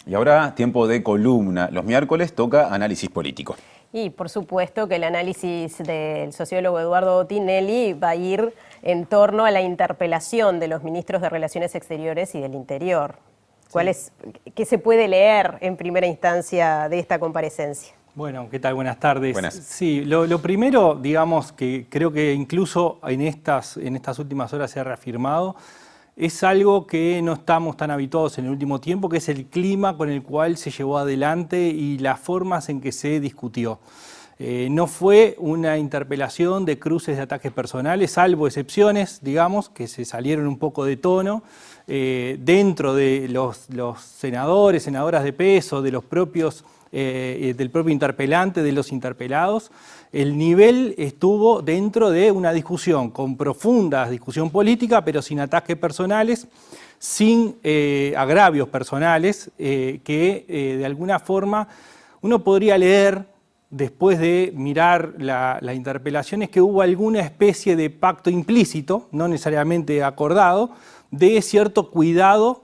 Y ahora, tiempo de columna. Los miércoles toca análisis político. Y por supuesto que el análisis del sociólogo Eduardo Tinelli va a ir en torno a la interpelación de los ministros de Relaciones Exteriores y del Interior. ¿Qué se puede leer en primera instancia de esta comparecencia? Bueno, ¿qué tal? Buenas tardes. Buenas. Sí, lo primero, digamos, que creo que incluso en estas últimas horas se ha reafirmado, es algo que no estamos tan habituados en el último tiempo, que es el clima con el cual se llevó adelante y las formas en que se discutió. No fue una interpelación de cruces de ataques personales, salvo excepciones, digamos, que se salieron un poco de tono, dentro de los senadores, senadoras de peso, de los propios, del propio interpelante, de los interpelados. El nivel estuvo dentro de una discusión, con profunda discusión política, pero sin ataques personales, sin agravios personales, que de alguna forma uno podría leer, después de mirar la interpelación, es que hubo alguna especie de pacto implícito, no necesariamente acordado, de cierto cuidado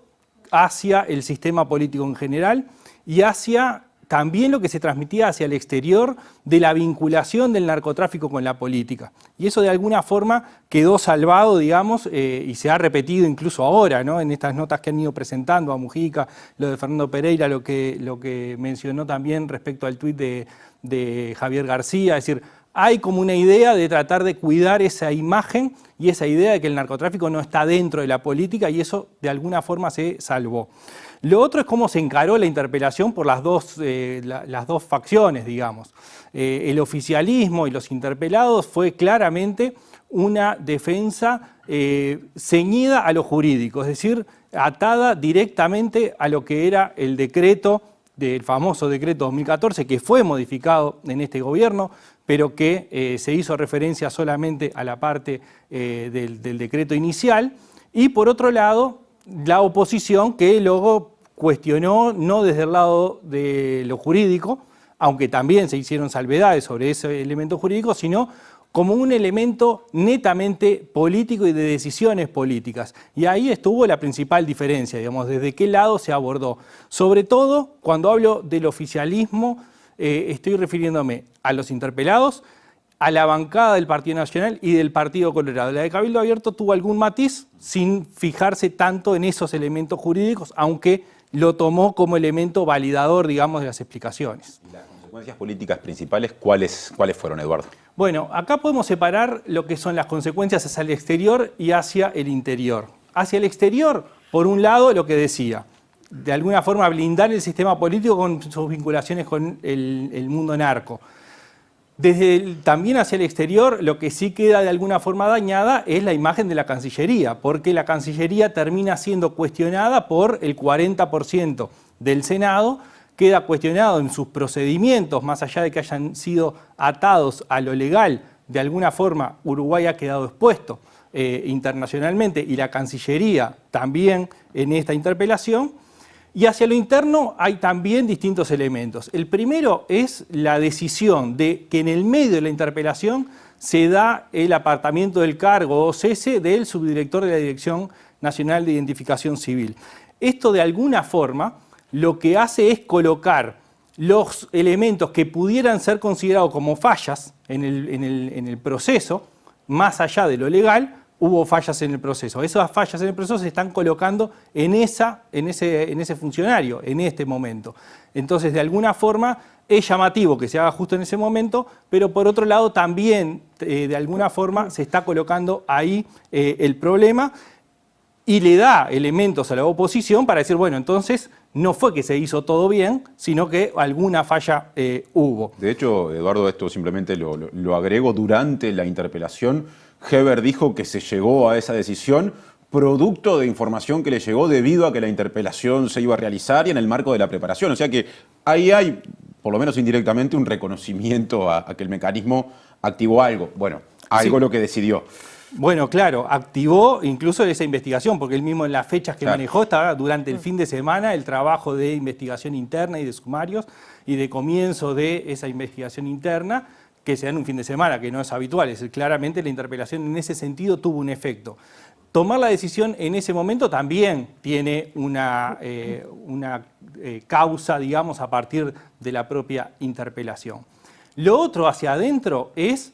hacia el sistema político en general y hacia también lo que se transmitía hacia el exterior de la vinculación del narcotráfico con la política. Y eso de alguna forma quedó salvado, digamos, y se ha repetido incluso ahora, ¿no? En estas notas que han ido presentando a Mujica, lo de Fernando Pereira, lo que mencionó también respecto al tuit de Javier García. Es decir, hay como una idea de tratar de cuidar esa imagen y esa idea de que el narcotráfico no está dentro de la política, y eso de alguna forma se salvó. Lo otro es cómo se encaró la interpelación por las dos facciones, digamos. El oficialismo y los interpelados fue claramente una defensa ceñida a lo jurídico, es decir, atada directamente a lo que era el decreto, del famoso decreto 2014, que fue modificado en este gobierno, pero que se hizo referencia solamente a la parte del decreto inicial. Y por otro lado, la oposición, que luego cuestionó, no desde el lado de lo jurídico, aunque también se hicieron salvedades sobre ese elemento jurídico, sino como un elemento netamente político y de decisiones políticas. Y ahí estuvo la principal diferencia, digamos, desde qué lado se abordó. Sobre todo, cuando hablo del oficialismo, estoy refiriéndome a los interpelados, a la bancada del Partido Nacional y del Partido Colorado. La de Cabildo Abierto tuvo algún matiz sin fijarse tanto en esos elementos jurídicos, aunque lo tomó como elemento validador, digamos, de las explicaciones. ¿Y las consecuencias políticas principales cuáles fueron, Eduardo? Bueno, acá podemos separar lo que son las consecuencias hacia el exterior y hacia el interior. Hacia el exterior, por un lado, lo que decía, de alguna forma blindar el sistema político con sus vinculaciones con el mundo narco. También hacia el exterior, lo que sí queda de alguna forma dañada es la imagen de la Cancillería, porque la Cancillería termina siendo cuestionada por el 40% del Senado, queda cuestionado en sus procedimientos, más allá de que hayan sido atados a lo legal. De alguna forma Uruguay ha quedado expuesto internacionalmente, y la Cancillería también en esta interpelación. Y hacia lo interno hay también distintos elementos. El primero es la decisión de que en el medio de la interpelación se da el apartamiento del cargo o cese del subdirector de la Dirección Nacional de Identificación Civil. Esto de alguna forma lo que hace es colocar los elementos que pudieran ser considerados como fallas en el proceso, más allá de lo legal. Hubo fallas en el proceso. Esas fallas en el proceso se están colocando en ese funcionario, en este momento. Entonces, de alguna forma, es llamativo que se haga justo en ese momento, pero por otro lado también, de alguna forma, se está colocando ahí el problema y le da elementos a la oposición para decir, bueno, entonces no fue que se hizo todo bien, sino que alguna falla hubo. De hecho, Eduardo, esto simplemente lo agrego, durante la interpelación, Heber dijo que se llegó a esa decisión producto de información que le llegó debido a que la interpelación se iba a realizar y en el marco de la preparación. O sea que ahí hay, por lo menos indirectamente, un reconocimiento a que el mecanismo activó algo. Bueno, algo sí, lo que decidió. Bueno, claro, activó incluso esa investigación, porque él mismo en las fechas que manejó estaba durante el fin de semana el trabajo de investigación interna y de sumarios y de comienzo de esa investigación interna, que se da en un fin de semana, que no es habitual. Es decir, claramente la interpelación en ese sentido tuvo un efecto. Tomar la decisión en ese momento también tiene una causa, digamos, a partir de la propia interpelación. Lo otro hacia adentro es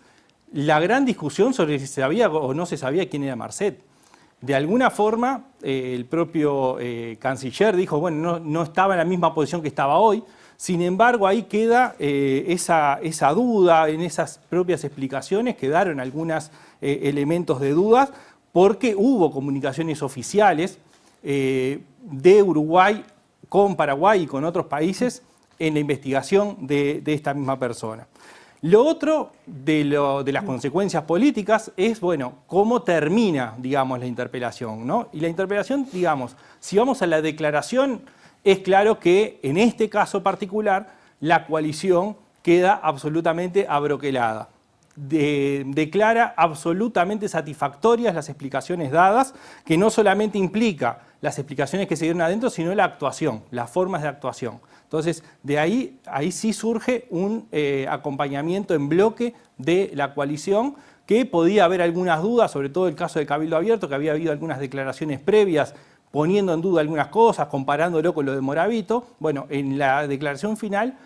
la gran discusión sobre si se sabía o no se sabía quién era Marcet. De alguna forma, el propio canciller dijo, bueno, no estaba en la misma posición que estaba hoy. Sin embargo, ahí queda esa duda, en esas propias explicaciones quedaron algunos elementos de dudas, porque hubo comunicaciones oficiales de Uruguay con Paraguay y con otros países en la investigación de esta misma persona. Lo otro de las consecuencias políticas es, bueno, cómo termina, digamos, la interpelación, ¿no? Y la interpelación, digamos, si vamos a la declaración, es claro que en este caso particular la coalición queda absolutamente abroquelada. Declara absolutamente satisfactorias las explicaciones dadas, que no solamente implica las explicaciones que se dieron adentro, sino la actuación, las formas de actuación. Entonces, de ahí sí surge un acompañamiento en bloque de la coalición, que podía haber algunas dudas, sobre todo el caso de Cabildo Abierto, que había habido algunas declaraciones previas poniendo en duda algunas cosas, comparándolo con lo de Moravito. Bueno, en la declaración final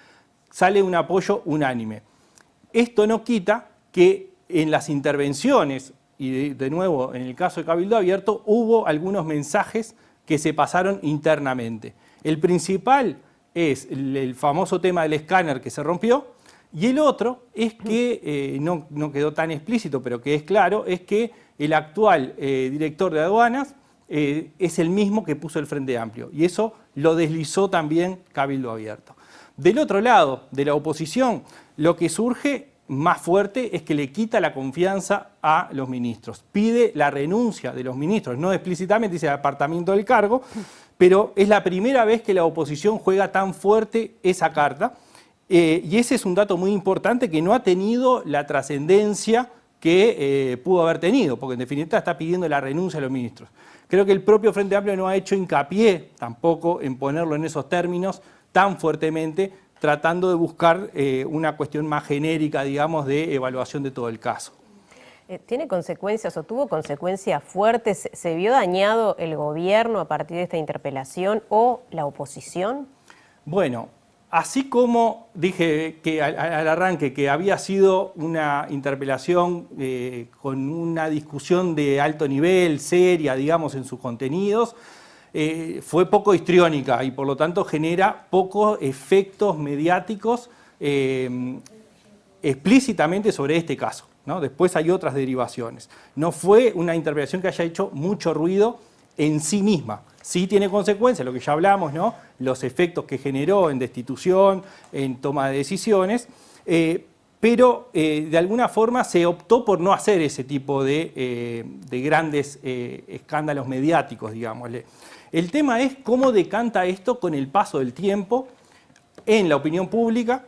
sale un apoyo unánime. Esto no quita que en las intervenciones, y de nuevo en el caso de Cabildo Abierto, hubo algunos mensajes que se pasaron internamente. El principal es el famoso tema del escáner que se rompió, y el otro es que, no quedó tan explícito, pero que es claro, es que el actual director de aduanas es el mismo que puso el Frente Amplio, y eso lo deslizó también Cabildo Abierto. Del otro lado, de la oposición, lo que surge más fuerte es que le quita la confianza a los ministros. Pide la renuncia de los ministros, no explícitamente dice el apartamiento del cargo, pero es la primera vez que la oposición juega tan fuerte esa carta, y ese es un dato muy importante que no ha tenido la trascendencia que pudo haber tenido, porque en definitiva está pidiendo la renuncia de los ministros. Creo que el propio Frente Amplio no ha hecho hincapié tampoco en ponerlo en esos términos tan fuertemente, tratando de buscar una cuestión más genérica, digamos, de evaluación de todo el caso. ¿Tiene consecuencias o tuvo consecuencias fuertes? ¿Se vio dañado el gobierno a partir de esta interpelación o la oposición? Bueno, así como dije que al arranque que había sido una interpelación con una discusión de alto nivel, seria, digamos, en sus contenidos, fue poco histriónica y por lo tanto genera pocos efectos mediáticos explícitamente sobre este caso, ¿no? Después hay otras derivaciones. No fue una interpelación que haya hecho mucho ruido en sí misma. Sí tiene consecuencias, lo que ya hablamos, ¿no? Los efectos que generó en destitución, en toma de decisiones, pero de alguna forma se optó por no hacer ese tipo de grandes escándalos mediáticos, digámosle. El tema es cómo decanta esto con el paso del tiempo en la opinión pública.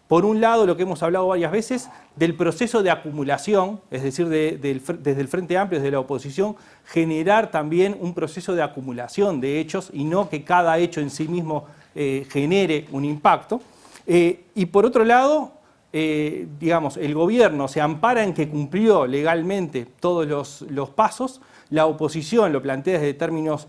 Por un lado, lo que hemos hablado varias veces, del proceso de acumulación, es decir, desde el Frente Amplio, desde la oposición, generar también un proceso de acumulación de hechos y no que cada hecho en sí mismo genere un impacto. Y por otro lado, digamos, el gobierno se ampara en que cumplió legalmente todos los pasos, la oposición lo plantea desde términos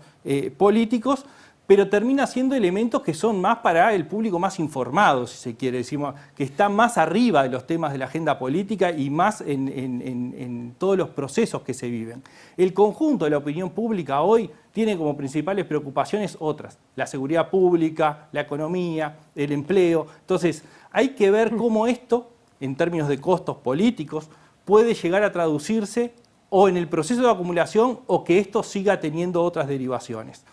políticos, pero termina siendo elementos que son más para el público más informado, si se quiere, decimos, que están más arriba de los temas de la agenda política y más en todos los procesos que se viven. El conjunto de la opinión pública hoy tiene como principales preocupaciones otras, la seguridad pública, la economía, el empleo. Entonces, hay que ver cómo esto, en términos de costos políticos, puede llegar a traducirse o en el proceso de acumulación o que esto siga teniendo otras derivaciones.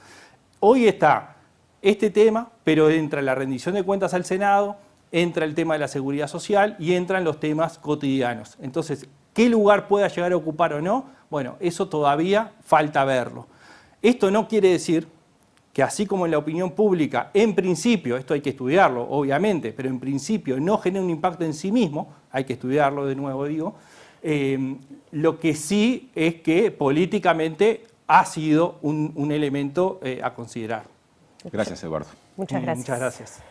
Hoy está este tema, pero entra la rendición de cuentas al Senado, entra el tema de la seguridad social y entran los temas cotidianos. Entonces, ¿qué lugar pueda llegar a ocupar o no? Bueno, eso todavía falta verlo. Esto no quiere decir que así como en la opinión pública, en principio, esto hay que estudiarlo, obviamente, pero en principio no genera un impacto en sí mismo, hay que estudiarlo de nuevo, digo, lo que sí es que políticamente ha sido un elemento a considerar. Gracias, Eduardo. Muchas gracias. Muchas gracias.